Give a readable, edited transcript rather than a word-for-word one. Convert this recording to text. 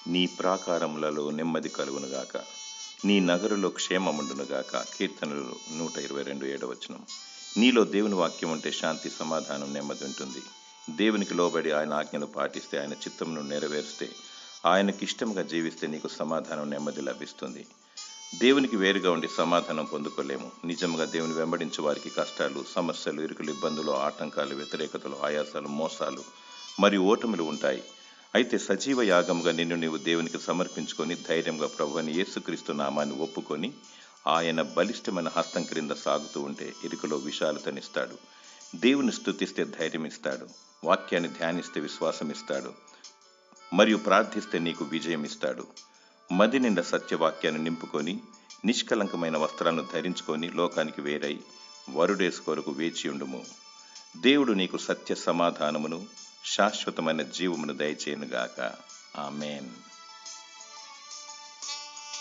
నీ ప్రాకారములలో నెమ్మది కలుగునుగాక, నీ నగరులో క్షేమముండునుగాక. కీర్తనలు 122:7. నీలో దేవుని వాక్యం ఉంటే శాంతి, సమాధానం, నెమ్మది ఉంటుంది. దేవునికి లోబడి ఆయన ఆజ్ఞలు పాటిస్తే, ఆయన చిత్తమును నెరవేరిస్తే, ఆయనకి ఇష్టంగా జీవిస్తే నీకు సమాధానం, నెమ్మది లభిస్తుంది. దేవునికి వేరుగా ఉండి సమాధానం పొందుకోలేము. నిజంగా దేవుని వెంబడించే వారికి కష్టాలు, సమస్యలు, ఇరుకులు, ఇబ్బందులు, ఆటంకాలు, వ్యతిరేకతలు, ఆయాసాలు, మోసాలు మరియు ఓటములు ఉంటాయి. అయితే సజీవ యాగముగా నిన్ను నీవు దేవునికి సమర్పించుకొని ధైర్యంగా ప్రభువైన యేసుక్రీస్తు నామాన్ని ఒప్పుకొని ఆయన బలిష్టమైన హస్తం క్రింద సాగుతూ ఉంటే ఇరుకులో విశాలతనిస్తాడు. దేవుని స్తుతిస్తే ధైర్యం ఇస్తాడు. వాక్యాన్ని ధ్యానిస్తే విశ్వాసం ఇస్తాడు. మరియు ప్రార్థిస్తే నీకు విజయం ఇస్తాడు. మది నిండా సత్యవాక్యాన్ని నింపుకొని నిష్కలంకమైన వస్త్రాలను ధరించుకొని లోకానికి వేరై వరుడేసు కొరకు వేచియుండుము. దేవుడు నీకు సత్య సమాధానమును శాశ్వతమైన జీవమును దయచేయునుగాక. ఆమేన్.